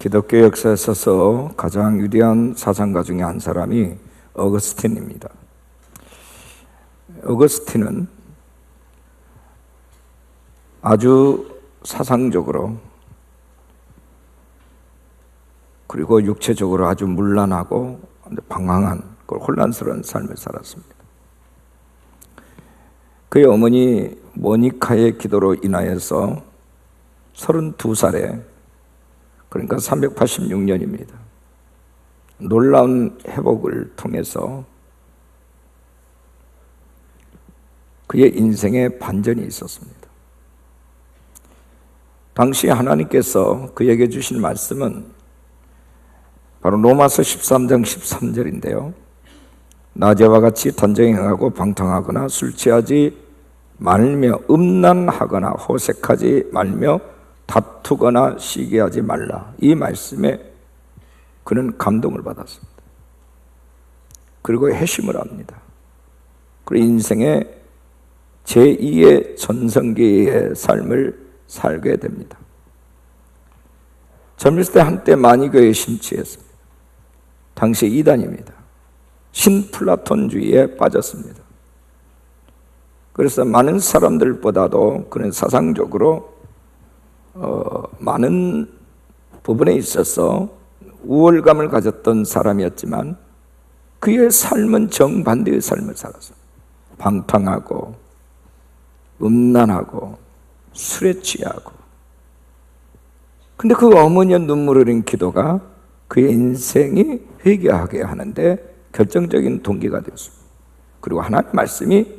기독교 역사에 있어서 가장 위대한 사상가 중에 한 사람이 어거스틴입니다. 어거스틴은 아주 사상적으로 그리고 육체적으로 아주 문란하고 방황한 혼란스러운 삶을 살았습니다. 그의 어머니 모니카의 기도로 인하여서 32살에, 그러니까 386년입니다. 놀라운 회복을 통해서 그의 인생에 반전이 있었습니다. 당시 하나님께서 그에게 주신 말씀은 바로 로마서 13장 13절인데요. 낮에와 같이 단정히 행하고 방탕하거나 술 취하지 말며 음란하거나 호색하지 말며 다투거나 시기하지 말라. 이 말씀에 그는 감동을 받았습니다. 그리고 회심을 합니다. 그리고 인생의 제2의 전성기의 삶을 살게 됩니다. 젊을 때 한때 마니교에 심취했습니다. 당시 이단입니다. 신플라톤주의에 빠졌습니다. 그래서 많은 사람들보다도 그는 사상적으로 많은 부분에 있어서 우월감을 가졌던 사람이었지만 그의 삶은 정반대의 삶을 살았습니다. 방탕하고 음란하고 술에 취하고. 근데 그 어머니의 눈물 흘린 기도가 그의 인생이 회개하게 하는데 결정적인 동기가 되었습니다. 그리고 하나님의 말씀이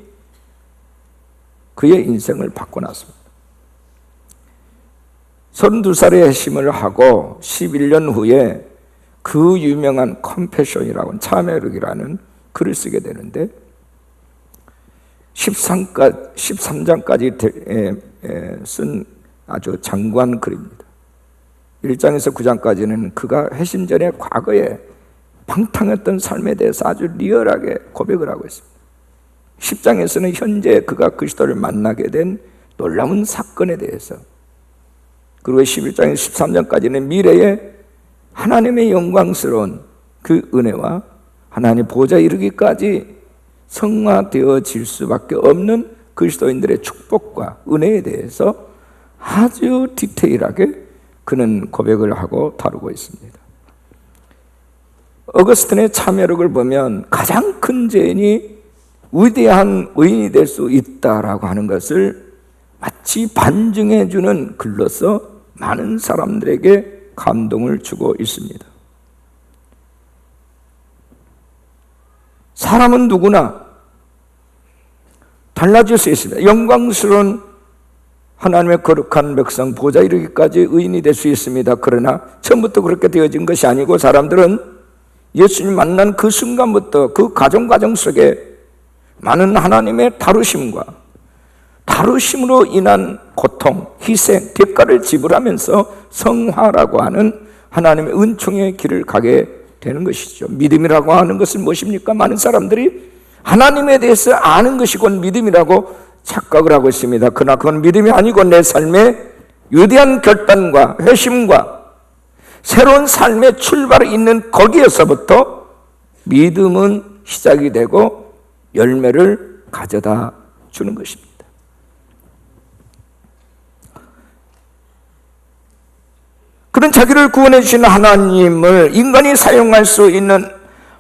그의 인생을 바꿔놨습니다. 32살에 회심을 하고 11년 후에 그 유명한 컴패션이라고 참회록이라는 글을 쓰게 되는데 13장까지 쓴 아주 장관 글입니다. 1장에서 9장까지는 그가 회심 전에 과거에 방탕했던 삶에 대해서 아주 리얼하게 고백을 하고 있습니다. 10장에서는 현재 그가 그리스도를 만나게 된 놀라운 사건에 대해서, 그리고 11장에서 13장까지는 미래에 하나님의 영광스러운 그 은혜와 하나님 보좌에 이르기까지 성화되어질 수밖에 없는 그리스도인들의 축복과 은혜에 대해서 아주 디테일하게 그는 고백을 하고 다루고 있습니다. 어거스틴의 참회록을 보면 가장 큰 죄인이 위대한 의인이 될 수 있다라고 하는 것을 마치 반증해 주는 글로서 많은 사람들에게 감동을 주고 있습니다. 사람은 누구나 달라질 수 있습니다. 영광스러운 하나님의 거룩한 백성 보좌에 이르기까지 의인이 될 수 있습니다. 그러나 처음부터 그렇게 되어진 것이 아니고 사람들은 예수님 만난 그 순간부터 그 과정 속에 많은 하나님의 다루심으로 인한 고통, 희생, 대가를 지불하면서 성화라고 하는 하나님의 은총의 길을 가게 되는 것이죠. 믿음이라고 하는 것은 무엇입니까? 많은 사람들이 하나님에 대해서 아는 것이 곧 믿음이라고 착각을 하고 있습니다. 그러나 그건 믿음이 아니고 내 삶의 위대한 결단과 회심과 새로운 삶의 출발이 있는 거기에서부터 믿음은 시작이 되고 열매를 가져다 주는 것입니다. 그런 자기를 구원해 주시는 하나님을 인간이 사용할 수 있는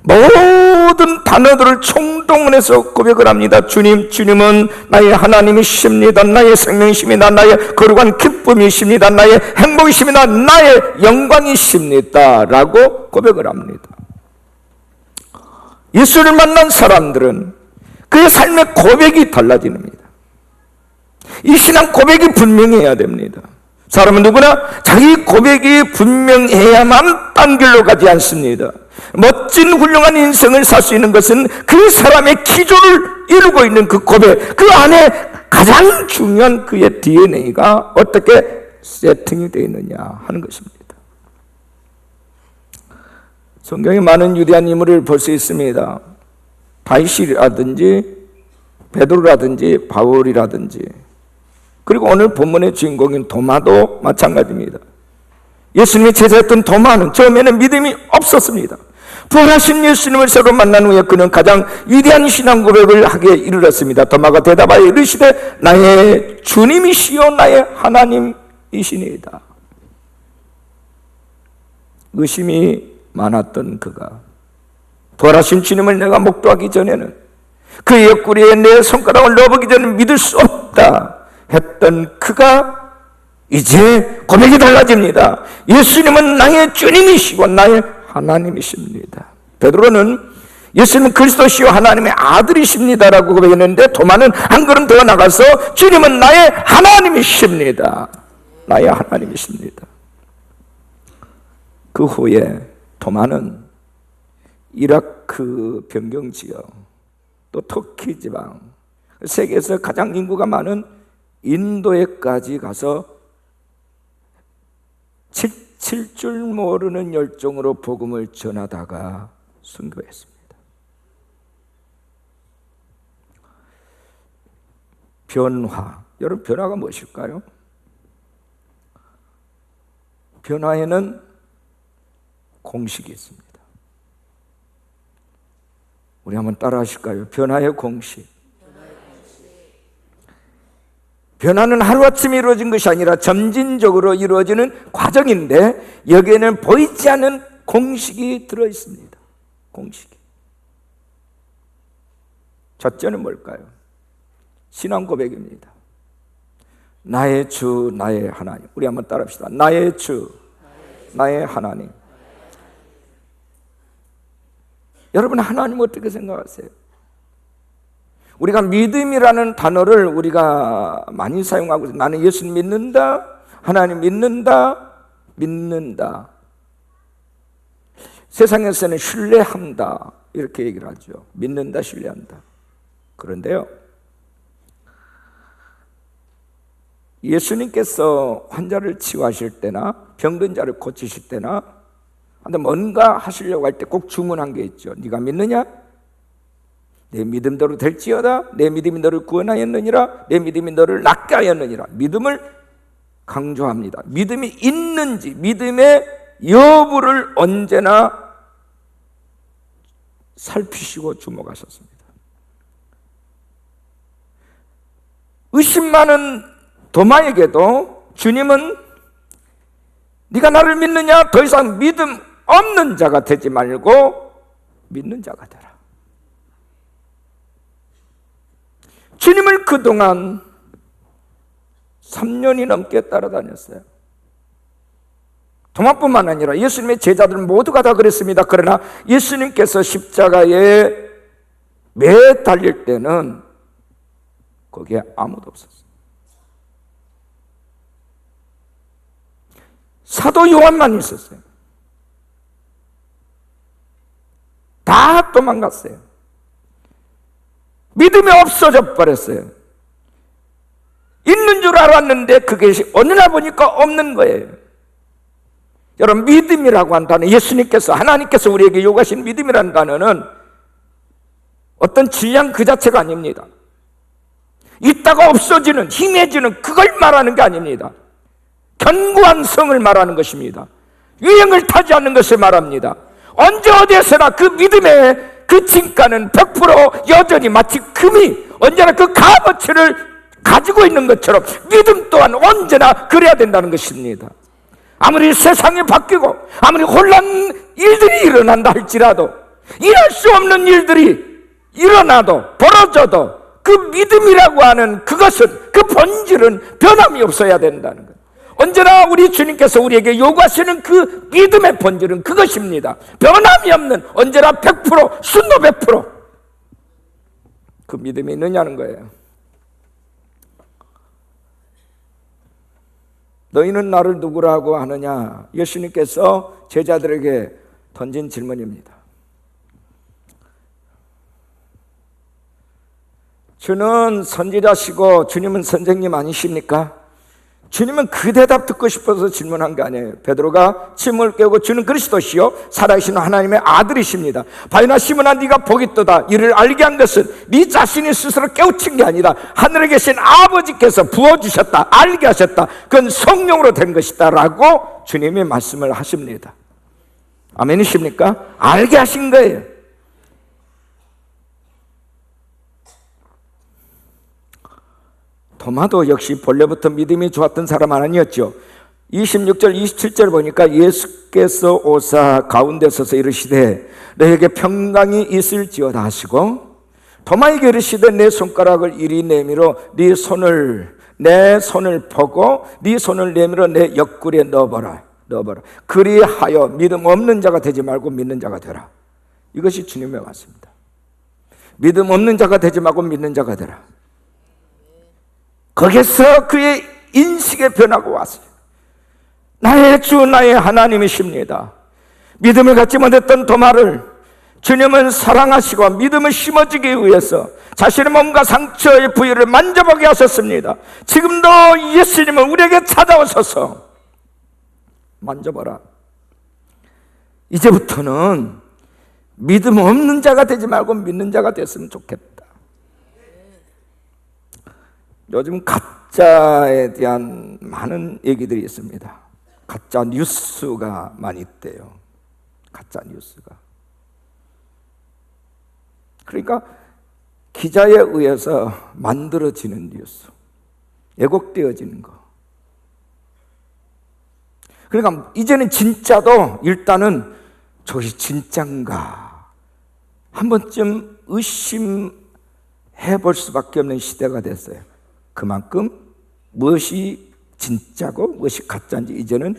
모든 단어들을 총동원해서 고백을 합니다. 주님은 나의 하나님이십니다. 나의 생명이십니다. 나의 거룩한 기쁨이십니다. 나의 행복이십니다. 나의 영광이십니다. 라고 고백을 합니다. 예수를 만난 사람들은 그의 삶의 고백이 달라집니다. 이 신앙 고백이 분명해야 됩니다. 사람은 누구나 자기 고백이 분명해야만 딴 길로 가지 않습니다. 멋진 훌륭한 인생을 살 수 있는 것은 그 사람의 기조를 이루고 있는 그 고백, 그 안에 가장 중요한 그의 DNA가 어떻게 세팅이 되어 있느냐 하는 것입니다. 성경에 많은 위대한 인물을 볼 수 있습니다. 다윗이라든지 베드로라든지 바울이라든지, 그리고 오늘 본문의 주인공인 도마도 마찬가지입니다. 예수님의 제자였던 도마는 처음에는 믿음이 없었습니다. 부활하신 예수님을 새로 만난 후에 그는 가장 위대한 신앙 고백을 하기에 이르렀습니다. 도마가 대답하여 이르시되 나의 주님이시요 나의 하나님이시니이다. 의심이 많았던 그가 부활하신 주님을 내가 목도하기 전에는 그의 옆구리에 내 손가락을 넣어보기 전에 믿을 수 없다 했던 그가 이제 고백이 달라집니다. 예수님은 나의 주님이시고 나의 하나님이십니다. 베드로는 예수님은 그리스도시요 하나님의 아들이십니다라고 고백했는데 도마는 한 걸음 더 나가서 주님은 나의 하나님이십니다. 나의 하나님이십니다. 그 후에 도마는 이라크 변경 지역, 또 터키 지방, 세계에서 가장 인구가 많은 인도에까지 가서 칠 줄 모르는 열정으로 복음을 전하다가 순교했습니다. 변화, 여러분 변화가 무엇일까요? 변화에는 공식이 있습니다. 우리 한번 따라 하실까요? 변화의 공식. 변화는 하루아침에 이루어진 것이 아니라 점진적으로 이루어지는 과정인데 여기에는 보이지 않는 공식이 들어있습니다. 공식이. 첫째는 뭘까요? 신앙 고백입니다. 나의 주, 나의 하나님. 우리 한번 따라 합시다. 나의 주, 나의 하나님. 여러분 하나님 어떻게 생각하세요? 우리가 믿음이라는 단어를 우리가 많이 사용하고 있어요. 나는 예수님 믿는다, 하나님 믿는다, 믿는다. 세상에서는 신뢰한다 이렇게 얘기를 하죠. 믿는다, 신뢰한다. 그런데요, 예수님께서 환자를 치유하실 때나 병든 자를 고치실 때나 뭔가 하시려고 할 때 꼭 주문한 게 있죠. 네가 믿느냐? 내 믿음대로 될지어다. 내 믿음이 너를 구원하였느니라. 내 믿음이 너를 낫게 하였느니라. 믿음을 강조합니다. 믿음이 있는지, 믿음의 여부를 언제나 살피시고 주목하셨습니다. 의심 많은 도마에게도 주님은 네가 나를 믿느냐? 더 이상 믿음 없는 자가 되지 말고 믿는 자가 되라. 주님을 그동안 3년이 넘게 따라다녔어요. 도마뿐만 아니라 예수님의 제자들 모두가 다 그랬습니다. 그러나 예수님께서 십자가에 매 달릴 때는 거기에 아무도 없었어요. 사도 요한만 있었어요. 다 도망갔어요. 믿음이 없어져 버렸어요. 있는 줄 알았는데 그게 어느 날 보니까 없는 거예요. 여러분 믿음이라고 한다는 예수님께서 하나님께서 우리에게 요구하신 믿음이라는 단어는 어떤 질량 그 자체가 아닙니다. 있다가 없어지는 희미해지는 그걸 말하는 게 아닙니다. 견고한 성을 말하는 것입니다. 유행을 타지 않는 것을 말합니다. 언제 어디에서나 그 믿음의 그 진가는 100% 여전히 마치 금이 언제나 그 값어치를 가지고 있는 것처럼 믿음 또한 언제나 그래야 된다는 것입니다. 아무리 세상이 바뀌고 아무리 혼란 일들이 일어난다 할지라도 일할 수 없는 일들이 일어나도 벌어져도 그 믿음이라고 하는 그것은 그 본질은 변함이 없어야 된다는 거예요. 언제나 우리 주님께서 우리에게 요구하시는 그 믿음의 본질은 그것입니다. 변함이 없는 언제나 100% 순도 100% 그 믿음이 있느냐는 거예요. 너희는 나를 누구라고 하느냐? 예수님께서 제자들에게 던진 질문입니다. 주는 선지자시고 주님은 선생님 아니십니까? 주님은 그 대답 듣고 싶어서 질문한 게 아니에요. 베드로가 침을 깨고 주는 그리스도시요 살아계신 하나님의 아들이십니다. 바요나 시몬아, 네가 복이 있도다. 이를 알게 한 것은 네 자신이 스스로 깨우친 게 아니라 하늘에 계신 아버지께서 부어주셨다, 알게 하셨다. 그건 성령으로 된 것이다 라고 주님이 말씀을 하십니다. 아멘이십니까? 알게 하신 거예요. 도마도 역시 본래부터 믿음이 좋았던 사람 아니었죠. 26절 27절 보니까 예수께서 오사 가운데 서서 이르시되 너에게 평강이 있을지어다 하시고, 도마에게 이르시되 내 손가락을 이리 내밀어 네 손을 내 손을 보고 네 손을 내밀어 내 옆구리에 넣어보라. 그리하여 믿음 없는 자가 되지 말고 믿는 자가 되라. 이것이 주님의 말씀입니다. 믿음 없는 자가 되지 말고 믿는 자가 되라. 거기서 그의 인식의 변화가 왔어요. 나의 주 나의 하나님이십니다. 믿음을 갖지 못했던 도마를 주님은 사랑하시고 믿음을 심어주기 위해서 자신의 몸과 상처의 부위를 만져보게 하셨습니다. 지금도 예수님은 우리에게 찾아오셔서 만져봐라. 이제부터는 믿음 없는 자가 되지 말고 믿는 자가 됐으면 좋겠다. 요즘 가짜에 대한 많은 얘기들이 있습니다. 가짜 뉴스가 많이 있대요. 가짜 뉴스가. 그러니까 기자에 의해서 만들어지는 뉴스, 왜곡되어지는 거. 그러니까 이제는 진짜도 일단은 저것이 진짠가 한 번쯤 의심해 볼 수밖에 없는 시대가 됐어요. 그만큼 무엇이 진짜고 무엇이 가짜인지 이제는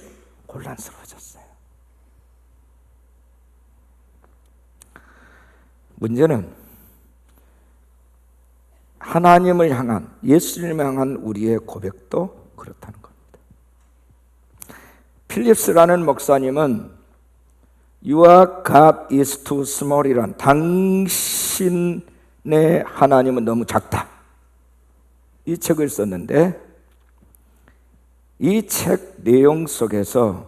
혼란스러워졌어요. 문제는 하나님을 향한, 예수님을 향한 우리의 고백도 그렇다는 겁니다. 필립스라는 목사님은 Your God is too small이란, 당신의 하나님은 너무 작다, 이 책을 썼는데, 이 책 내용 속에서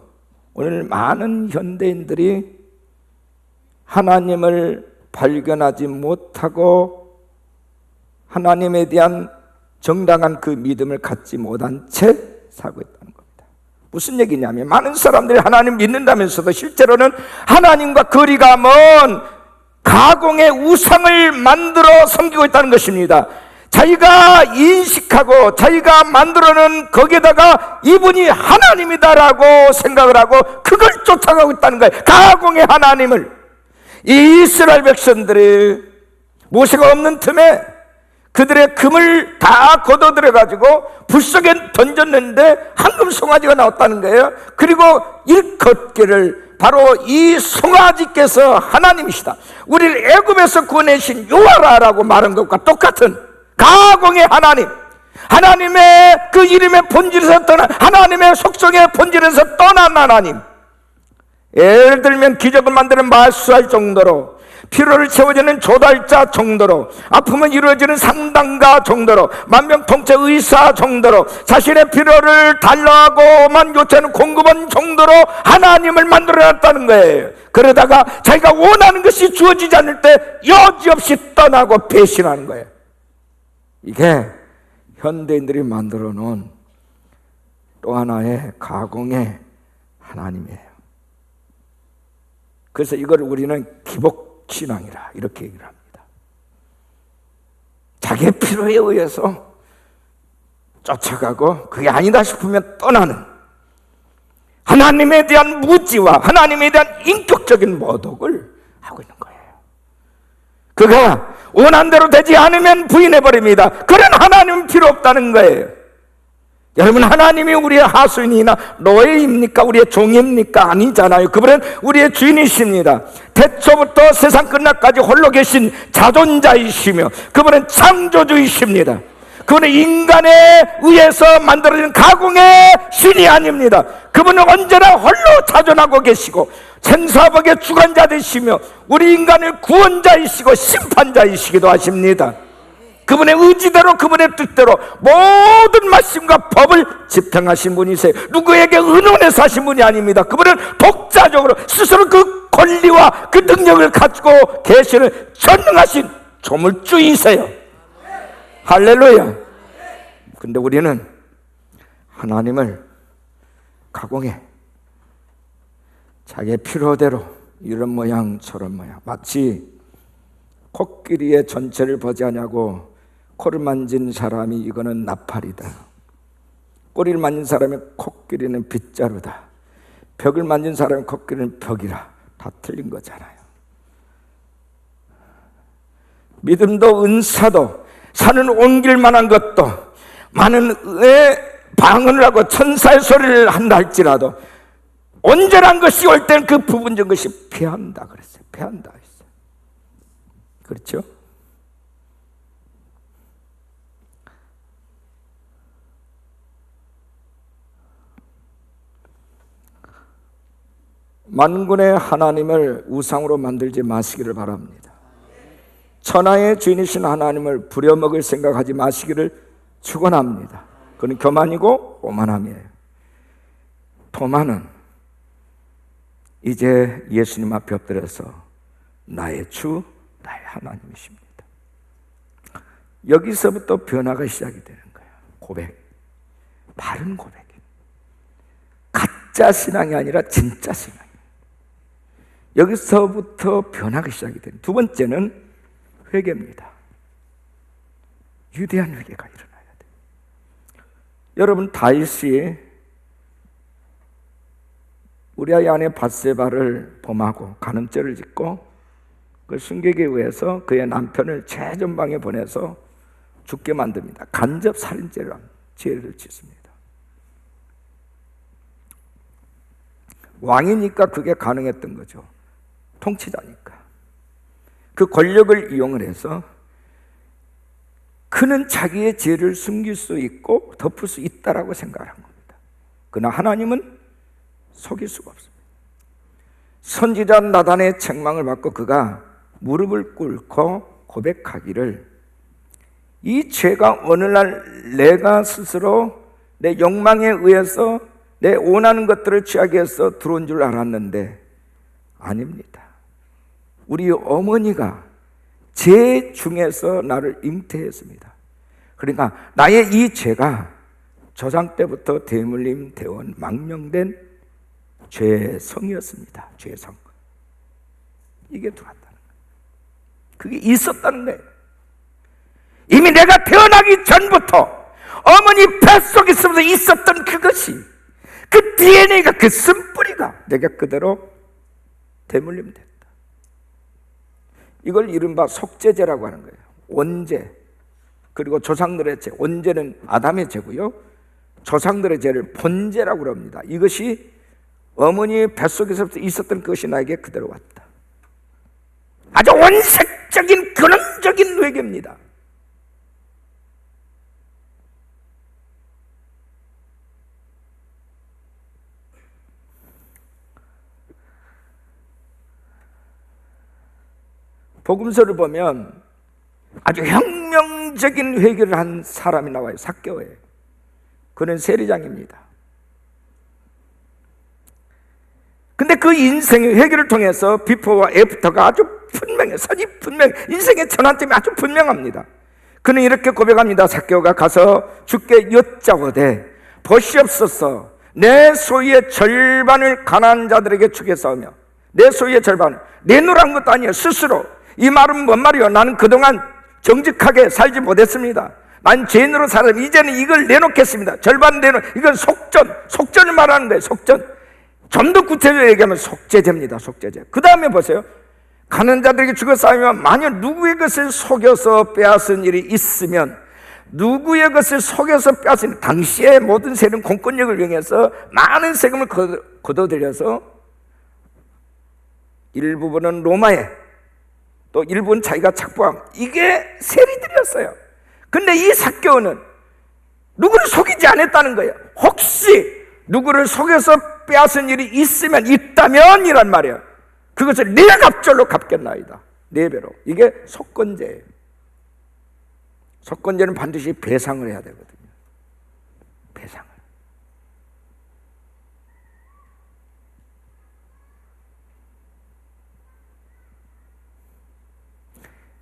오늘 많은 현대인들이 하나님을 발견하지 못하고 하나님에 대한 정당한 그 믿음을 갖지 못한 채 살고 있다는 겁니다. 무슨 얘기냐면, 많은 사람들이 하나님 믿는다면서도 실제로는 하나님과 거리가 먼 가공의 우상을 만들어 섬기고 있다는 것입니다. 자기가 인식하고 자기가 만들어놓은 거기에다가 이분이 하나님이다라고 생각을 하고 그걸 쫓아가고 있다는 거예요. 가공의 하나님을. 이 이스라엘 백성들이 모세가 없는 틈에 그들의 금을 다 걷어들여가지고 불 속에 던졌는데 황금 송아지가 나왔다는 거예요. 그리고 일컫기를 바로 이 송아지께서 하나님이시다, 우리를 애굽에서 구원해신 여호와라고 말한 것과 똑같은 가공의 하나님, 하나님의 그 이름의 본질에서 떠난, 하나님의 속성의 본질에서 떠난 하나님. 예를 들면 기적을 만드는 말수할 정도로, 피로를 채워주는 조달자 정도로, 아픔은 이루어지는 상담가 정도로, 만병통치 의사 정도로, 자신의 필요를 달라고만 요청하는 공급원 정도로 하나님을 만들어놨다는 거예요. 그러다가 자기가 원하는 것이 주어지지 않을 때 여지없이 떠나고 배신하는 거예요. 이게 현대인들이 만들어 놓은 또 하나의 가공의 하나님이에요. 그래서 이걸 우리는 기복신앙이라 이렇게 얘기를 합니다. 자기의 필요에 의해서 쫓아가고 그게 아니다 싶으면 떠나는, 하나님에 대한 무지와 하나님에 대한 인격적인 모독을 하고 있는 거예요. 그가 원한 대로 되지 않으면 부인해버립니다. 그런 하나님은 필요 없다는 거예요. 여러분, 하나님이 우리의 하수인이나 노예입니까? 우리의 종입니까? 아니잖아요. 그분은 우리의 주인이십니다. 태초부터 세상 끝날까지 홀로 계신 자존자이시며 그분은 창조주이십니다. 그분은 인간에 의해서 만들어진 가공의 신이 아닙니다. 그분은 언제나 홀로 자존하고 계시고 생사복의 주관자 되시며 우리 인간의 구원자이시고 심판자이시기도 하십니다. 그분의 의지대로 그분의 뜻대로 모든 말씀과 법을 집행하신 분이세요. 누구에게 의논해서 하신 분이 아닙니다. 그분은 독자적으로 스스로 그 권리와 그 능력을 가지고 계시는 전능하신 조물주이세요. 할렐루야. 근데 우리는 하나님을 가공해 자기의 필요대로 이런 모양 저런 모양, 마치 코끼리의 전체를 보지 않냐고 코를 만진 사람이 이거는 나팔이다, 꼬리를 만진 사람이 코끼리는 빗자루다, 벽을 만진 사람이 코끼리는 벽이라, 다 틀린 거잖아요. 믿음도 은사도 산을 옮길 만한 것도 많은 방언을 하고 천사의 소리를 한다 할지라도 온전한 것이 올 때는 그 부분적인 것이 패한다 그랬어요. 패한다 했어요. 그렇죠? 만군의 하나님을 우상으로 만들지 마시기를 바랍니다. 천하의 주인이신 하나님을 부려먹을 생각하지 마시기를 축원합니다. 그건 교만이고 오만함이에요. 토마는 이제 예수님 앞에 엎드려서 나의 주, 나의 하나님이십니다. 여기서부터 변화가 시작이 되는 거예요. 고백, 바른 고백. 가짜 신앙이 아니라 진짜 신앙. 여기서부터 변화가 시작이 되는. 두 번째는 회개입니다. 위대한 회개가 일어나야 돼요. 여러분, 다윗이 우리아의 아내 밧세바를 범하고 간음죄를 짓고 그 순결에 의해서 그의 남편을 최전방에 보내서 죽게 만듭니다. 간접 살인죄를 죄를 짓습니다. 왕이니까 그게 가능했던 거죠. 통치자니까. 그 권력을 이용을 해서 그는 자기의 죄를 숨길 수 있고 덮을 수 있다라고 생각한 겁니다. 그러나 하나님은 속일 수가 없습니다. 선지자 나단의 책망을 받고 그가 무릎을 꿇고 고백하기를, 이 죄가 어느 날 내가 스스로 내 욕망에 의해서 내 원하는 것들을 취하기 위해서 들어온 줄 알았는데 아닙니다. 우리 어머니가 죄 중에서 나를 잉태했습니다. 그러니까 나의 이 죄가 조상 때부터 대물림 대원 망명된 죄성이었습니다. 죄성. 이게 들어왔다는 거예요. 그게 있었다는 거예요. 이미 내가 태어나기 전부터 어머니 뱃속에서 있었던 그것이, 그 DNA가, 그 쓴뿌리가 내가 그대로 대물림됐다. 이걸 이른바 속죄죄라고 하는 거예요. 원죄. 그리고 조상들의 죄. 원죄는 아담의 죄고요, 조상들의 죄를 본죄라고 합니다. 이것이 어머니 뱃속에서부터 있었던 것이 나에게 그대로 왔다. 아주 원색적인 근원적인 회개입니다. 복음서를 보면 아주 혁명적인 회개를 한 사람이 나와요. 삭개오예요. 그는 세리장입니다. 근데 그 인생의 회개를 통해서 비포와 애프터가 아주 분명해요. 선이 분명해요. 인생의 전환점이 아주 분명합니다. 그는 이렇게 고백합니다. 삭개오가 가서 주께 여짜오되 보시옵소서, 내 소유의 절반을 가난한 자들에게 주겠사오며, 내 소유의 절반을 내놓으란 것도 아니에요. 스스로. 이 말은 뭔 말이요? 나는 그동안 정직하게 살지 못했습니다. 난 죄인으로 살았는데 이제는 이걸 내놓겠습니다. 절반 이건 속전을 말하는 거예요. 속전. 좀 더 구체적으로 얘기하면 속죄죄입니다. 속죄죄. 그 다음에 보세요. 가난한 자들에게 주고 쌓으면 만약 누구의 것을 속여서 빼앗은 일이 있으면, 누구의 것을 속여서 빼앗은, 당시의 모든 세는 공권력을 이용해서 많은 세금을 걷어들여서 일부분은 로마에, 또 일부는 자기가 착보함, 이게 세리들이었어요. 근데 이 삭개오는 누구를 속이지 않았다는 거예요. 혹시 누구를 속여서 빼앗은 일이 있다면 이란 말이에요. 그것을 네 갑절로 갚겠나이다. 4배로. 이게 속건죄예요. 속건제는 반드시 배상을 해야 되거든요. 배상을.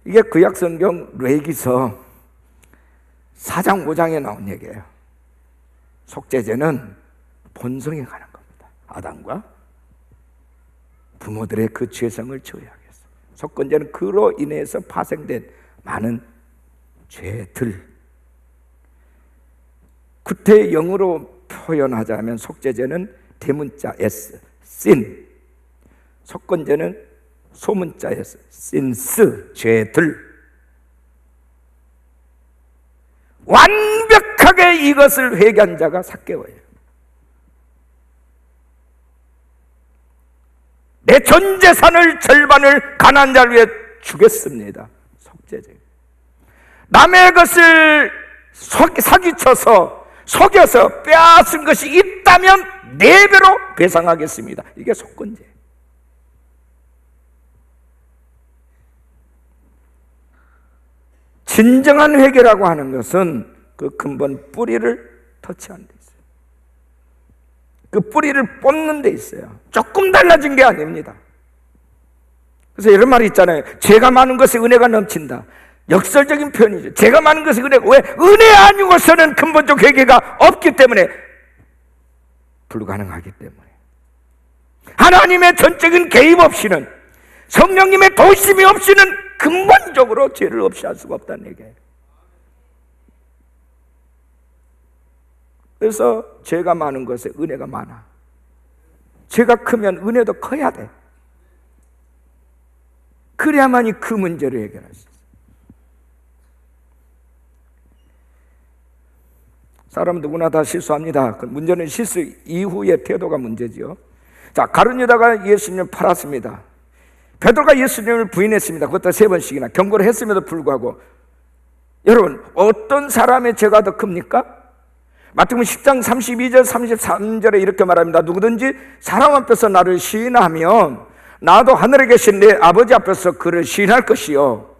이게 구약성경 레위기서 4장 5장에 나온 얘기예요. 속죄제는 본성에 관한 겁니다. 아담과 부모들의 그 죄성을 지어야 하겠어. 속건제는 그로 인해서 파생된 많은 죄들. 구태영어로 표현하자면 속죄제는 대문자 S, sin. 속건제는 소문자 S, sins, 죄들. 완벽하게 이것을 회개한 자가 삭개오예요. 내 전 재산을 절반을 가난한 자를 위해 주겠습니다. 속죄제. 남의 것을 사기쳐서 속여서 빼앗은 것이 있다면 4배로 배상하겠습니다. 이게 속건제. 진정한 회개라고 하는 것은 그 근본 뿌리를 터치하는 데 있어요. 그 뿌리를 뽑는 데 있어요. 조금 달라진 게 아닙니다. 그래서 이런 말이 있잖아요. 죄가 많은 것에 은혜가 넘친다. 역설적인 표현이죠. 죄가 많은 것에 은혜가, 왜? 은혜 아니고서는 근본적 회개가 없기 때문에, 불가능하기 때문에. 하나님의 전적인 개입 없이는, 성령님의 도심이 없이는 근본적으로 죄를 없이 할 수가 없다는 얘기예요. 그래서 죄가 많은 것에 은혜가 많아. 죄가 크면 은혜도 커야 돼. 그래야만이 그 문제를 해결할 수 있어요. 사람은 누구나 다 실수합니다. 그 문제는 실수 이후의 태도가 문제지요. 자, 가룟 유다가 예수님을 팔았습니다. 베드로가 예수님을 부인했습니다. 그것도 3번씩이나 경고를 했음에도 불구하고, 여러분, 어떤 사람의 죄가 더 큽니까? 마태복음 10장 32절 33절에 이렇게 말합니다. 누구든지 사람 앞에서 나를 시인하면 나도 하늘에 계신 내 아버지 앞에서 그를 시인할 것이요,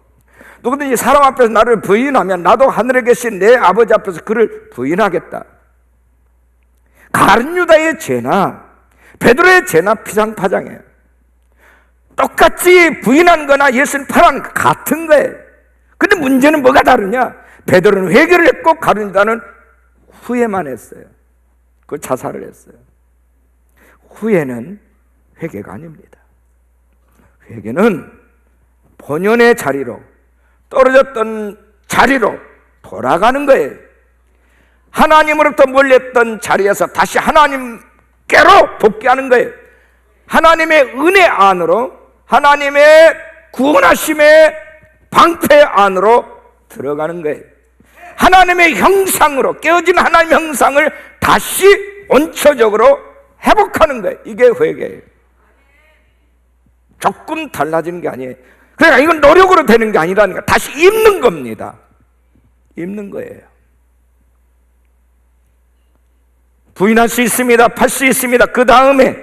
누구든지 사람 앞에서 나를 부인하면 나도 하늘에 계신 내 아버지 앞에서 그를 부인하겠다. 가룟 유다의 죄나 베드로의 죄나 피상파장이에요. 똑같이 부인한 거나 예수를 팔은 같은 거예요. 근데 문제는 뭐가 다르냐? 베드로는 회개를 했고 가룟 유다는 후회만 했어요. 그 자살을 했어요. 후회는 회개가 아닙니다. 회개는 본연의 자리로, 떨어졌던 자리로 돌아가는 거예요. 하나님으로부터 멀렸던 자리에서 다시 하나님께로 복귀하는 거예요. 하나님의 은혜 안으로, 하나님의 구원하심의 방패 안으로 들어가는 거예요. 하나님의 형상으로, 깨어진 하나님의 형상을 다시 원초적으로 회복하는 거예요. 이게 회개예요. 조금 달라지는 게 아니에요. 그러니까 이건 노력으로 되는 게 아니라니까. 다시 입는 겁니다. 입는 거예요. 부인할 수 있습니다. 팔 수 있습니다. 그 다음에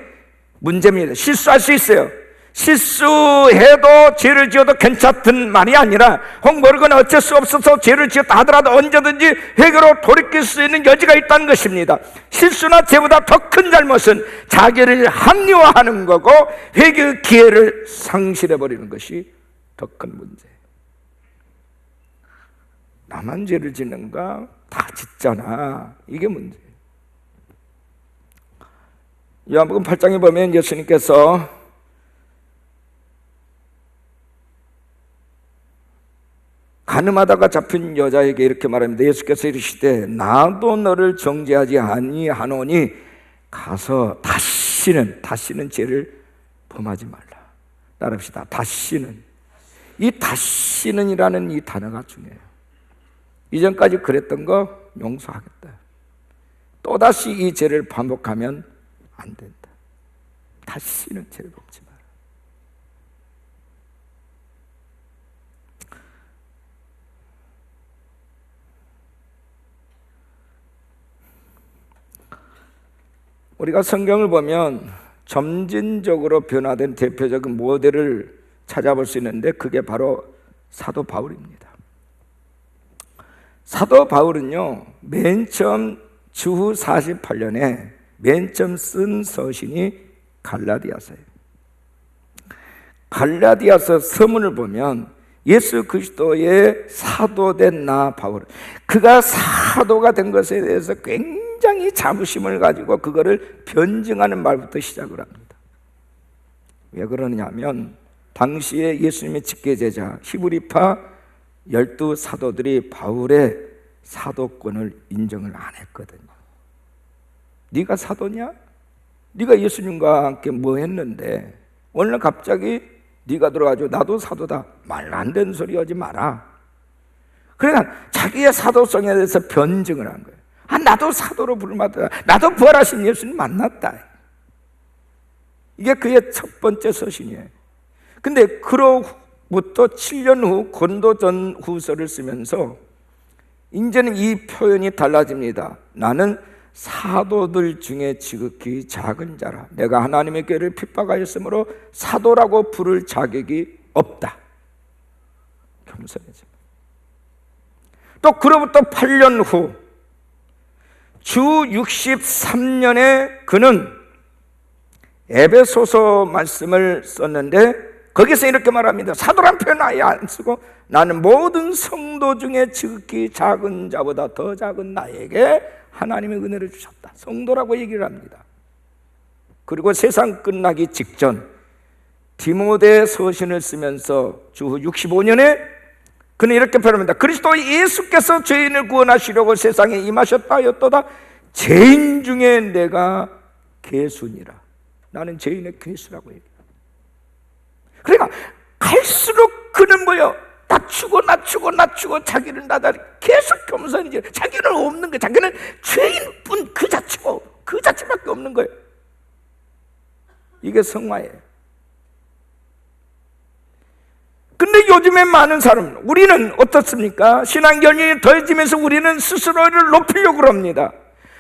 문제입니다. 실수할 수 있어요. 실수해도 죄를 지어도 괜찮던 말이 아니라, 혹 모르거나 어쩔 수 없어서 죄를 지었다 하더라도 언제든지 회개로 돌이킬 수 있는 여지가 있다는 것입니다. 실수나 죄보다 더 큰 잘못은 자기를 합리화하는 거고 회개의 기회를 상실해버리는 것이 더 큰 문제. 나만 죄를 짓는가? 다 짓잖아. 이게 문제예요. 요한복음 8장에 보면 예수님께서 가늠하다가 잡힌 여자에게 이렇게 말합니다. 예수께서 이르시되 나도 너를 정죄하지 아니하노니 가서 다시는 죄를 범하지 말라. 따라합시다. 다시는. 이 다시는이라는 이 단어가 중요해요. 이전까지 그랬던 거 용서하겠다. 또다시 이 죄를 반복하면 안 된다. 다시는 죄를 범지 마라. 우리가 성경을 보면 점진적으로 변화된 대표적인 모델을 찾아볼 수 있는데, 그게 바로 사도 바울입니다. 사도 바울은요, 맨 처음 주후 48년에 맨 처음 쓴 서신이 갈라디아서예요. 갈라디아서 서문을 보면 예수 그리스도의 사도된 나 바울, 그가 사도가 된 것에 대해서 굉장히 자부심을 가지고 그거를 변증하는 말부터 시작을 합니다. 왜 그러냐면 당시에 예수님의 직계제자 히브리파 12사도들이 바울의 사도권을 인정을 안 했거든요. 네가 사도냐? 네가 예수님과 함께 뭐 했는데 오늘 갑자기 네가 들어가지고 나도 사도다, 말 안 되는 소리 하지 마라. 그러니까 자기의 사도성에 대해서 변증을 한 거예요. 나도 사도로 부름받았다, 나도 부활하신 예수님 만났다. 이게 그의 첫 번째 서신이에요. 근데 그로부터 7년 후 고린도 전후서를 쓰면서 이제는 이 표현이 달라집니다. 나는 사도들 중에 지극히 작은 자라. 내가 하나님의 교회를 핍박하였으므로 사도라고 부를 자격이 없다. 겸손해져. 또 그로부터 8년 후 주 63년에 그는 에베소서 말씀을 썼는데 거기서 이렇게 말합니다. 사도란 표현 아예 안 쓰고 나는 모든 성도 중에 지극히 작은 자보다 더 작은 나에게 하나님의 은혜를 주셨다. 성도라고 얘기를 합니다. 그리고 세상 끝나기 직전 디모데 서신을 쓰면서 주후 65년에 그는 이렇게 표현합니다. 그리스도 예수께서 죄인을 구원하시려고 세상에 임하셨다 하였도다. 죄인 중에 내가 괴수니라. 나는 죄인의 괴수라고 얘기합니다. 그러니까 갈수록 그는 뭐예요? 낮추고 자기를 나다리 계속 겸손이지. 자기는 없는 거예요. 자기는 죄인뿐 그 자체고 그 자체밖에 없는 거예요. 이게 성화예요. 근데 요즘에 많은 사람, 우리는 어떻습니까? 신앙 연륜이 더해지면서 우리는 스스로를 높이려고 합니다.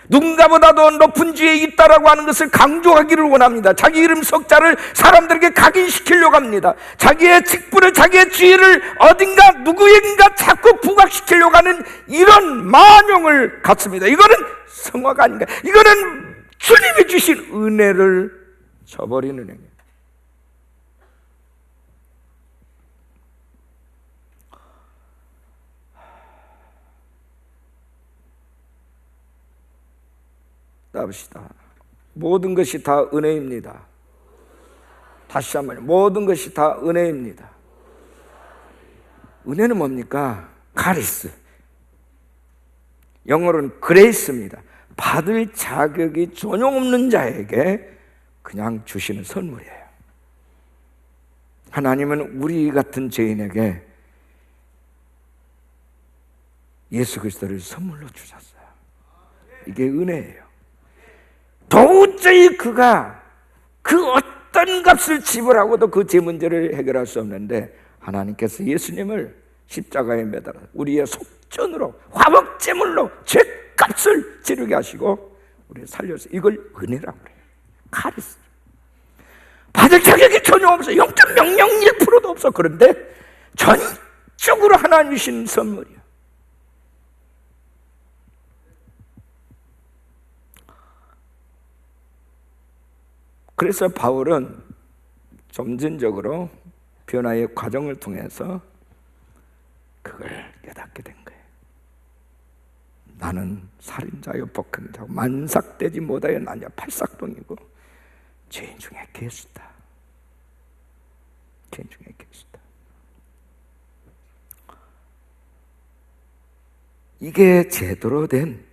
누군가보다도 높은 지에 있다라고 하는 것을 강조하기를 원합니다. 자기 이름 석자를 사람들에게 각인시키려고 합니다. 자기의 직분을, 자기의 지위를 어딘가 누구인가 자꾸 부각시키려고 하는 이런 만용을 갖습니다. 이거는 성화가 아닌가. 이거는 주님이 주신 은혜를 저버리는 행위. 봅시다. 모든 것이 다 은혜입니다. 다시 한번, 모든 것이 다 은혜입니다. 은혜는 뭡니까? 카리스. 영어로는 그레이스입니다. 받을 자격이 전혀 없는 자에게 그냥 주시는 선물이에요. 하나님은 우리 같은 죄인에게 예수 그리스도를 선물로 주셨어요. 이게 은혜예요. 도저히 그가 그 어떤 값을 지불하고도 그 죄 문제를 해결할 수 없는데 하나님께서 예수님을 십자가에 매달아 우리의 속전으로 화목제물로 죄값을 치르게 하시고 우리를 살려서 이걸 은혜라고 그래요. 카리스. 받을 자격이 전혀 없어. 0.001%도 없어. 그런데 전적으로 하나님 주신 선물이야. 그래서 바울은 점진적으로 변화의 과정을 통해서 그걸 깨닫게 된 거예요. 나는 살인자요 폭행자고 만삭되지 못하여 나냐 팔삭동이고 죄인 중에 괴수다. 죄인 중에 괴수다. 이게 제대로 된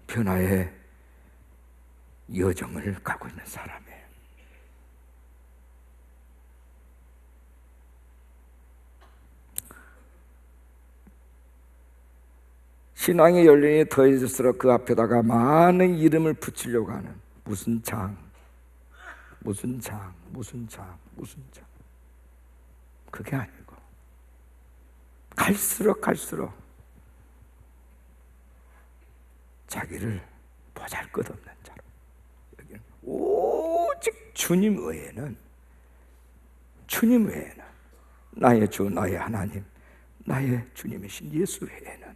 변화의 여정을 가고 있는 사람이에요. 신앙의 연륜이 더해질수록 그 앞에다가 많은 이름을 붙이려고 하는 무슨 장, 그게 아니고 갈수록 자기를 보잘것없는 자로, 여기는 오직 주님 외에는 나의 주, 나의 하나님, 나의 주님이신 예수 외에는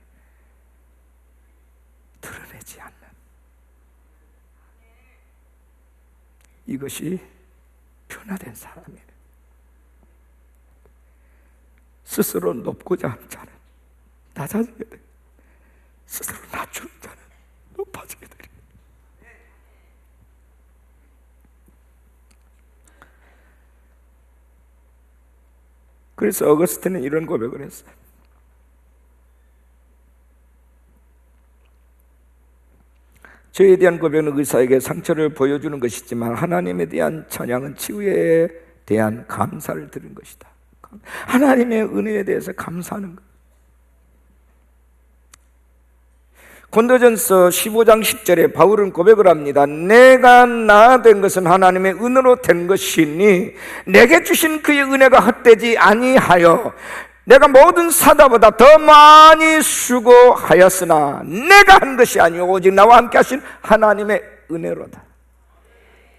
이것이 변화된 사람이에요. 스스로 높고자 하는 자는 낮아지게 돼. 스스로 낮추는 자는 높아지게 돼. 그래서 어거스틴은 이런 고백을 했어요. 저에 대한 고백은 의사에게 상처를 보여주는 것이지만 하나님에 대한 찬양은 치유에 대한 감사를 드리는 것이다. 하나님의 은혜에 대해서 감사하는 것. 고린도전서 15장 10절에 바울은 고백을 합니다. 내가 나 된 것은 하나님의 은혜로 된 것이니 내게 주신 그의 은혜가 헛되지 아니하여 내가 모든 사다보다 더 많이 수고하였으나 내가 한 것이 아니오 오직 나와 함께 하신 하나님의 은혜로다.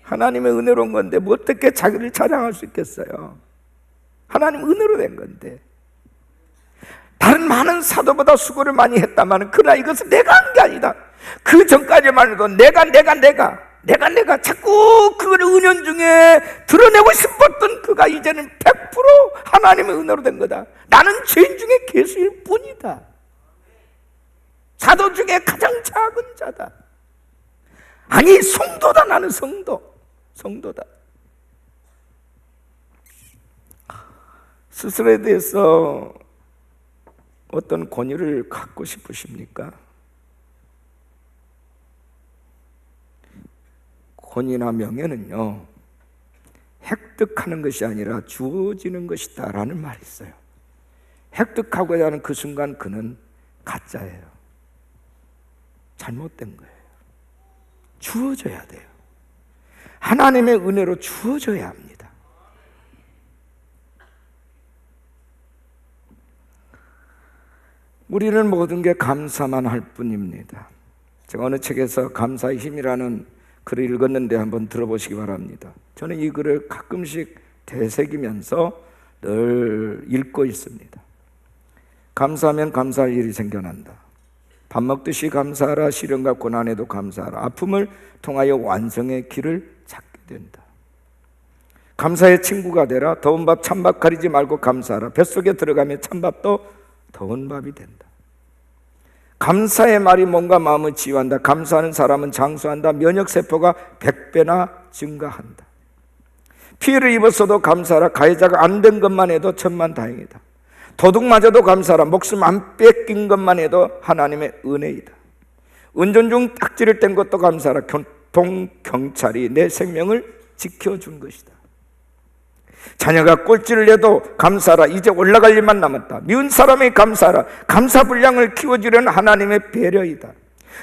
하나님의 은혜로운 건데 뭐 어떻게 자기를 자랑할 수 있겠어요? 하나님 은혜로 된 건데. 다른 많은 사도보다 수고를 많이 했다만 그러나 이것은 내가 한 게 아니다. 그 전까지만 해도 내가 자꾸 그걸 은연중에 드러내고 싶었던 그가 이제는 100% 하나님의 은혜로 된 거다. 나는 죄인 중에 괴수일 뿐이다. 사도 중에 가장 작은 자다. 아니 성도다. 나는 성도다. 스스로에 대해서 어떤 권위를 갖고 싶으십니까? 권위나 명예는요, 획득하는 것이 아니라 주어지는 것이다 라는 말이 있어요. 획득하고자 하는 그 순간 그는 가짜예요. 잘못된 거예요. 주어져야 돼요. 하나님의 은혜로 주어져야 합니다. 우리는 모든 게 감사만 할 뿐입니다. 제가 어느 책에서 감사의 힘이라는 글을 읽었는데 한번 들어보시기 바랍니다. 저는 이 글을 가끔씩 되새기면서 늘 읽고 있습니다. 감사하면 감사할 일이 생겨난다. 밥 먹듯이 감사하라. 시련과 고난에도 감사하라. 아픔을 통하여 완성의 길을 찾게 된다. 감사의 친구가 되라. 더운 밥 찬밥 가리지 말고 감사하라. 뱃속에 들어가면 찬밥도 더운 밥이 된다. 감사의 말이 몸과 마음을 치유한다. 감사하는 사람은 장수한다. 면역세포가 100배나 증가한다. 피해를 입었어도 감사하라. 가해자가 안 된 것만 해도 천만다행이다. 도둑마저도 감사하라. 목숨 안 뺏긴 것만 해도 하나님의 은혜이다. 운전 중 딱지를 뗀 것도 감사하라. 교통경찰이 내 생명을 지켜준 것이다. 자녀가 꼴찌를 내도 감사하라. 이제 올라갈 일만 남았다. 미운 사람이 감사하라. 감사분량을 키워주려는 하나님의 배려이다.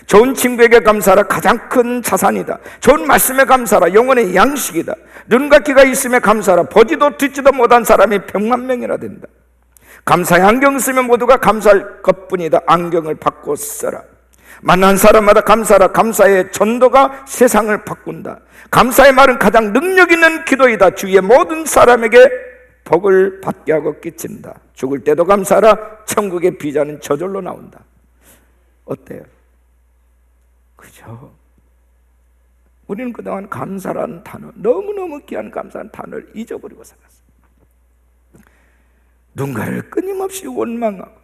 좋은 친구에게 감사하라. 가장 큰 자산이다. 좋은 말씀에 감사하라. 영혼의 양식이다. 눈과 귀가 있음에 감사하라. 보지도 듣지도 못한 사람이 100만 명이나 된다. 감사의 안경 쓰면 모두가 감사할 것뿐이다. 안경을 바꿔 써라. 만난 사람마다 감사하라. 감사의 전도가 세상을 바꾼다. 감사의 말은 가장 능력 있는 기도이다. 주위의 모든 사람에게 복을 받게 하고 끼친다. 죽을 때도 감사하라. 천국의 비자는 저절로 나온다. 어때요? 그죠? 우리는 그동안 감사라는 단어, 너무너무 귀한 감사라는 단어를 잊어버리고 살았어요. 누군가를 끊임없이 원망하고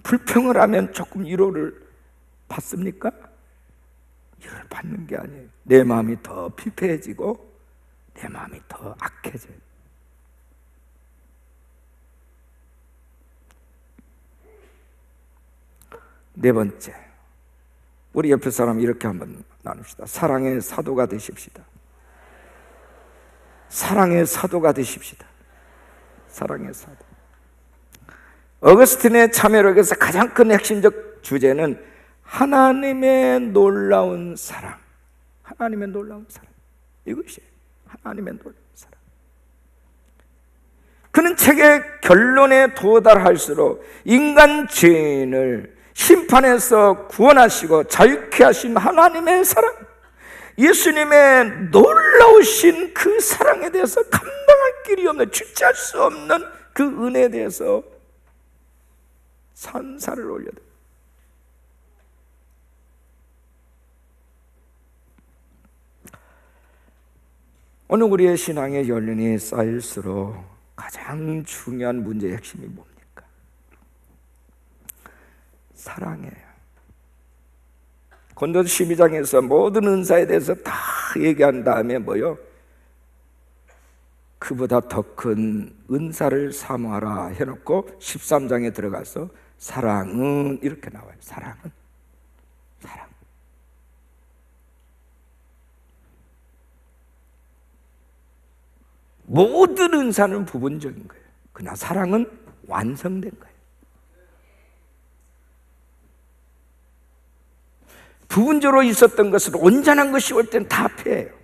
불평을 하면 조금 위로를 받습니까? 위로를 받는 게 아니에요. 내 마음이 더 피폐해지고 내 마음이 더 악해져요. 네 번째, 우리 옆에 사람 이렇게 한번 나눕시다. 사랑의 사도가 되십시다. 사랑의 사도가 되십시다. 사랑의 사도. 어거스틴의 참여록에서 가장 큰 핵심적 주제는 하나님의 놀라운 사랑. 하나님의 놀라운 사랑. 이것이에요. 하나님의 놀라운 사랑. 그는 책의 결론에 도달할수록 인간 죄인을 심판에서 구원하시고 자유케 하신 하나님의 사랑, 예수님의 놀라우신 그 사랑에 대해서 감당할 길이 없는, 주체할 수 없는 그 은혜에 대해서 산사를 올려야 돼요. 오늘 우리의 신앙의 연륜이 쌓일수록 가장 중요한 문제의 핵심이 뭡니까? 사랑이에요. 고린도서 12장에서 모든 은사에 대해서 다 얘기한 다음에 뭐요? 그보다 더 큰 은사를 사모하라 해놓고 13장에 들어가서 사랑은 이렇게 나와요. 사랑은 사랑. 모든 은사는 부분적인 거예요. 그러나 사랑은 완성된 거예요. 부분적으로 있었던 것을 온전한 것이 올 때는 다 패해요.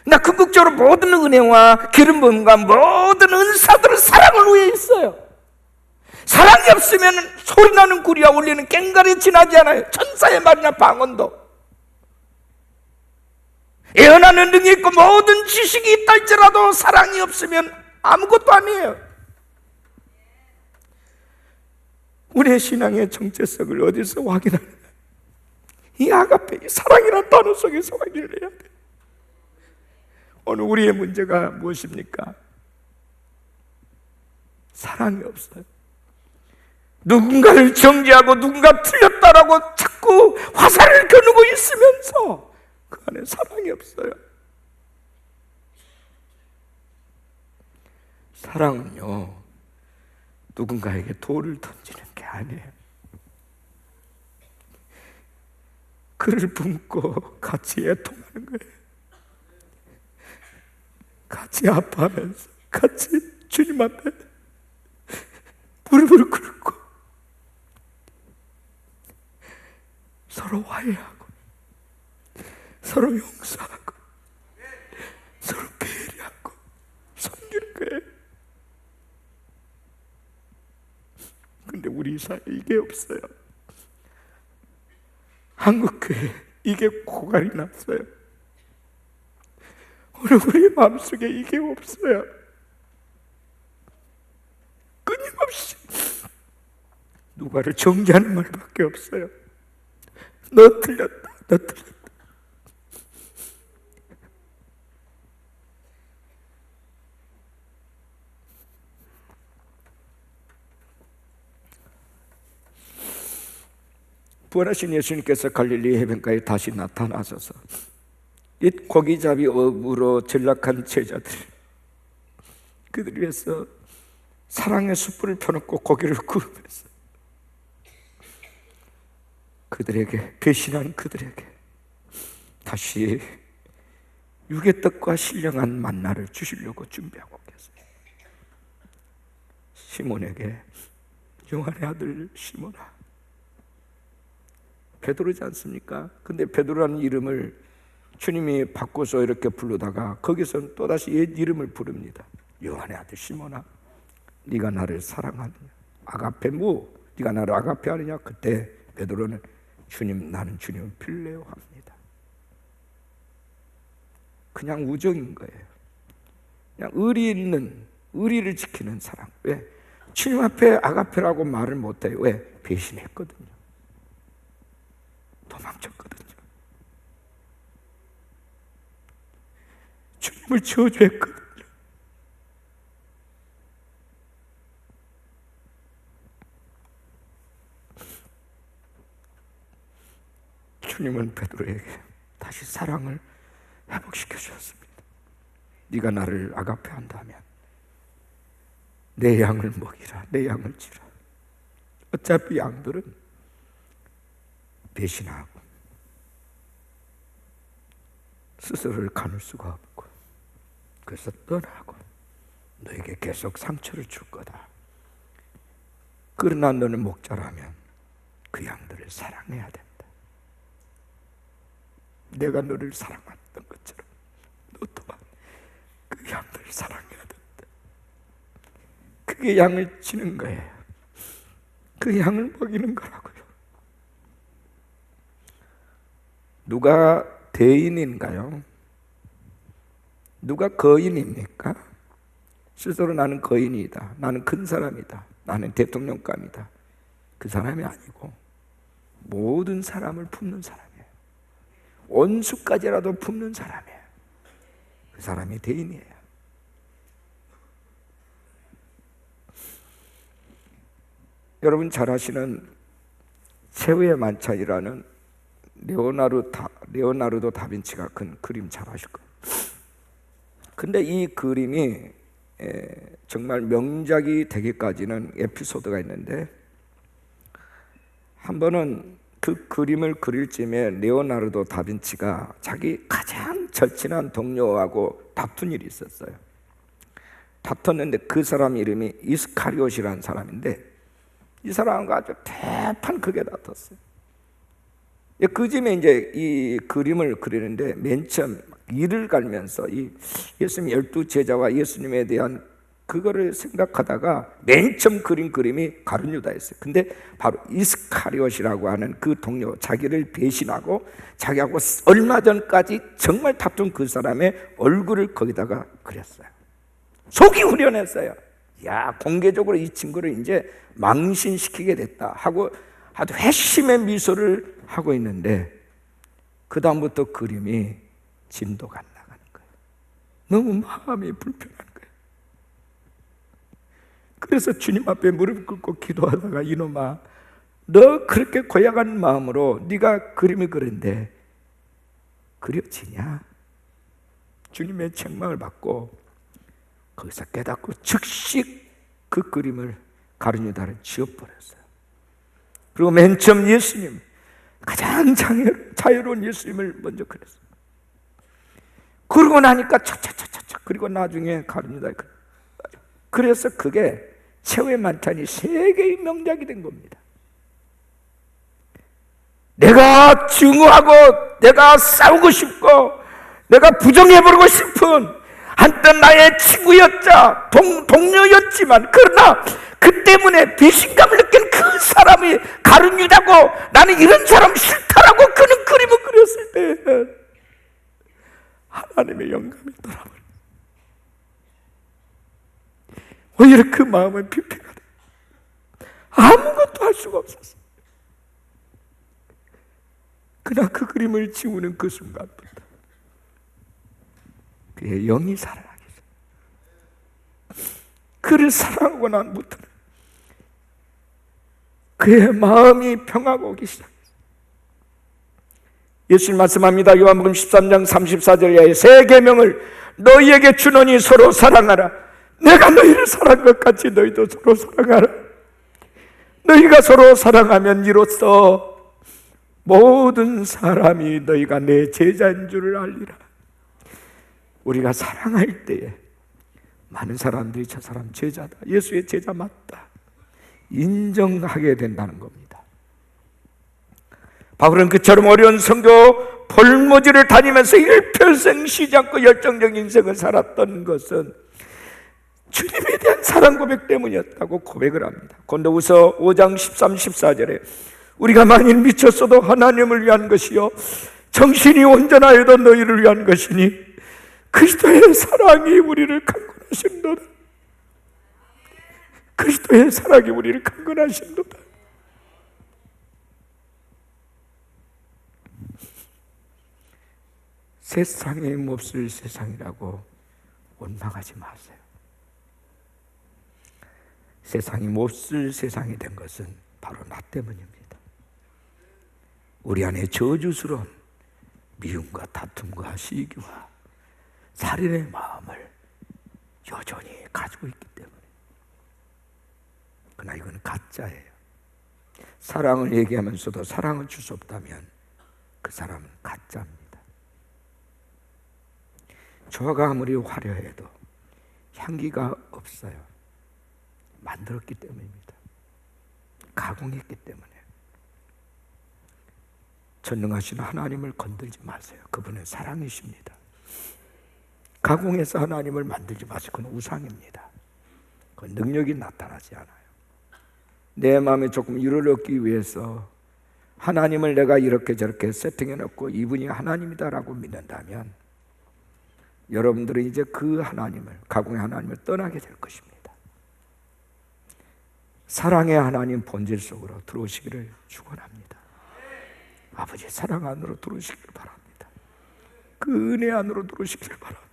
나 궁극적으로 모든 은혜와 기름 부음과 모든 은사들은 사랑을 위해 있어요. 사랑이 없으면 소리나는 구리와 울리는 꽹과리 지나지 않아요. 천사의 말이나 방언도. 예언하는 능이 있고 모든 지식이 있다 할지라도 사랑이 없으면 아무것도 아니에요. 우리의 신앙의 정체성을 어디서 확인하느냐? 이 아가페, 사랑이라는 단어 속에서 확인을 해야 돼요. 오늘 우리의 문제가 무엇입니까? 사랑이 없어요. 누군가를 정죄하고 누군가 틀렸다라고 자꾸 화살을 겨누고 있으면서 그 안에 사랑이 없어요. 사랑은요, 누군가에게 돌을 던지는 게 아니에요. 그를 품고 같이 애통하는 거예요. 같이 아파하면서 같이 주님 앞에 무릎을 꿇고 서로 화해하고 서로 용서하고 서로 배려하고 섬기는 거예요. 근데 우리 사회에 이게 없어요. 한국교회 이게 고갈이 났어요. 오늘 우리 마음속에 이게 없어요. 끊임없이 누가를 정죄하는 말밖에 없어요. 너 틀렸다, 너 틀렸다. 부활하신 예수님께서 갈릴리 해변가에 다시 나타나셔서 이 고기잡이 업으로 전락한 제자들, 그들 위해서 사랑의 숯불을 펴놓고 고기를 구우면서 그들에게, 배신한 그들에게 다시 육의 떡과 신령한 만나를 주시려고 준비하고 계세요. 시몬에게, 요한의 아들 시몬아, 베드로지 않습니까? 근데 베드로라는 이름을 주님이 바꿔서 이렇게 부르다가 거기서는 또다시 옛 이름을 부릅니다. 요한의 아들 시몬아, 네가 나를 사랑하느냐? 아가페무, 네가 나를 아가페하느냐? 그때 베드로는 주님, 나는 주님을 필레오 합니다. 그냥 우정인 거예요. 그냥 의리 있는, 의리를 지키는 사랑. 왜? 주님 앞에 아가페라고 말을 못해요. 왜? 배신했거든요. 도망쳤거든요. 주님을 저주했거든요. 주님은 베드로에게 다시 사랑을 회복시켜 주셨습니다. 네가 나를 아가페 한다면 내 양을 먹이라, 내 양을 지라. 어차피 양들은 배신하고 스스로를 가눌 수가 없고 그래서 떠나고 너에게 계속 상처를 줄 거다. 그러나 너는 목자라면 그 양들을 사랑해야 된다. 내가 너를 사랑했던 것처럼 너 또한 그 양들을 사랑해야 된다. 그게 양을 치는 거예요. 그 양을 먹이는 거라고요. 누가 대인인가요? 누가 거인입니까? 스스로 나는 거인이다, 나는 큰 사람이다, 나는 대통령감이다. 그 사람이 아니고 모든 사람을 품는 사람이에요. 원수까지라도 품는 사람이에요. 그 그 사람이 대인이에요. 여러분 잘 아시는 최후의 만찬이라는 레오나르도 다빈치가 큰 그림 잘 아실 거예요. 근데 이 그림이 정말 명작이 되기까지는 에피소드가 있는데, 한 번은 그 그림을 그릴 쯤에 레오나르도 다빈치가 자기 가장 절친한 동료하고 다툰 일이 있었어요. 다퉜는데 그 사람 이름이 이스카리옷이라는 사람인데, 이 사람과 아주 대판 크게 다퉜어요. 그 쯤에 이제 이 그림을 그리는데 맨 처음 이를 갈면서 이 예수님 12제자와 예수님에 대한 그거를 생각하다가 맨 처음 그린 그림이 가룟유다였어요. 근데 바로 이스카리옷이라고 하는 그 동료, 자기를 배신하고 자기하고 얼마 전까지 정말 다툰 그 사람의 얼굴을 거기다가 그렸어요. 속이 후련했어요. 야, 공개적으로 이 친구를 이제 망신시키게 됐다 하고 아주 회심의 미소를 하고 있는데, 그 다음부터 그림이 진도가 안 나가는 거예요. 너무 마음이 불편한 거예요. 그래서 주님 앞에 무릎 꿇고 기도하다가, 이놈아, 너 그렇게 고약한 마음으로 네가 그림을 그렸는데 그려지냐? 주님의 책망을 받고 거기서 깨닫고 즉시 그 그림을 가룟유다를 지워버렸어요. 그리고 맨 처음 예수님, 가장 자유로운 예수님을 먼저 그렸어요. 그러고 나니까 차차차차, 그리고 나중에 가룟유다에 그래서 그게 최후의 만찬이 세계의 명작이 된 겁니다. 내가 증오하고 내가 싸우고 싶고 내가 부정해버리고 싶은, 한때 나의 친구였자 동료였지만, 그러나 그 때문에 배신감을 느낀 그 사람이 가룟유다고, 나는 이런 사람 싫다라고 그는 그림을 그렸을 때 하나님의 영감이 돌아버려요. 오히려 그 마음은 피폐가 돼요. 아무것도 할 수가 없었어요. 그러나 그 그림을 지우는 그 순간부터 그의 영이 살아나게 됐어요. 그를 사랑하고 난부터는 그의 마음이 평화가 오기 시작했어요. 예수님 말씀합니다. 요한복음 13장 34절에 새 계명을 너희에게 주노니 서로 사랑하라. 내가 너희를 사랑한 것 같이 너희도 서로 사랑하라. 너희가 서로 사랑하면 이로써 모든 사람이 너희가 내 제자인 줄을 알리라. 우리가 사랑할 때에 많은 사람들이 저 사람 제자다, 예수의 제자 맞다, 인정하게 된다는 겁니다. 바울은 그처럼 어려운 선교 볼모지를 다니면서 일평생 쉬지 않고 열정적인 인생을 살았던 것은 주님에 대한 사랑 고백 때문이었다고 고백을 합니다. 고린도후서 5장 13, 14절에 우리가 만일 미쳤어도 하나님을 위한 것이요 정신이 온전하여도 너희를 위한 것이니 그리스도의 사랑이 우리를 강건하신도다. 그리스도의 사랑이 우리를 강건하신도다. 세상에 몹쓸 세상이라고 원망하지 마세요. 세상이 몹쓸 세상이 된 것은 바로 나 때문입니다. 우리 안에 저주스러운 미움과 다툼과 시기와 살인의 마음을 여전히 가지고 있기 때문에. 그러나 이건 가짜예요. 사랑을 얘기하면서도 사랑을 줄 수 없다면 그 사람은 가짜입니다. 조화가 아무리 화려해도 향기가 없어요. 만들었기 때문입니다. 가공했기 때문에. 전능하신 하나님을 건들지 마세요. 그분은 사랑이십니다. 가공해서 하나님을 만들지 마세요. 그건 우상입니다. 그 능력이 나타나지 않아요. 내 마음에 조금 위로를 얻기 위해서 하나님을 내가 이렇게 저렇게 세팅해 놓고 이분이 하나님이다라고 믿는다면 여러분들은 이제 그 하나님을, 가공의 하나님을 떠나게 될 것입니다. 사랑의 하나님 본질 속으로 들어오시기를 축원합니다. 아버지 사랑 안으로 들어오시기를 바랍니다. 그 은혜 안으로 들어오시기를 바랍니다.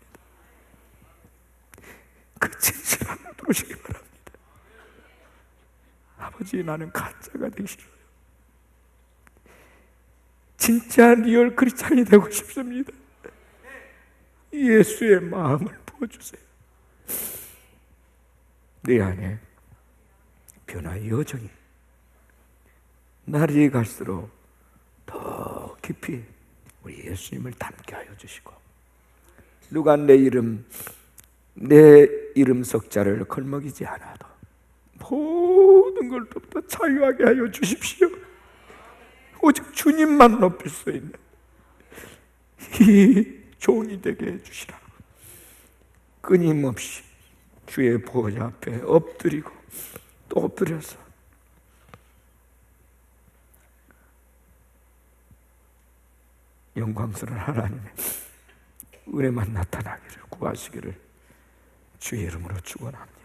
그 진실함을 도시기 바랍니다. 아버지, 나는 가짜가 되기 싫어요. 진짜 리얼 크리스찬이 되고 싶습니다. 예수의 마음을 부어주세요. 내 안에 변화의 여정이 날이 갈수록 더 깊이 우리 예수님을 닮게 하여 주시고, 누가 내 이름 석자를 걸먹이지 않아도 모든 걸 덮어 자유하게 하여 주십시오. 오직 주님만 높일 수 있는 이 종이 되게 해주시라고 끊임없이 주의 보좌 앞에 엎드리고 또 엎드려서 영광스러운 하나님의 은혜만 나타나기를 구하시기를 주의 이름으로 축원합니다.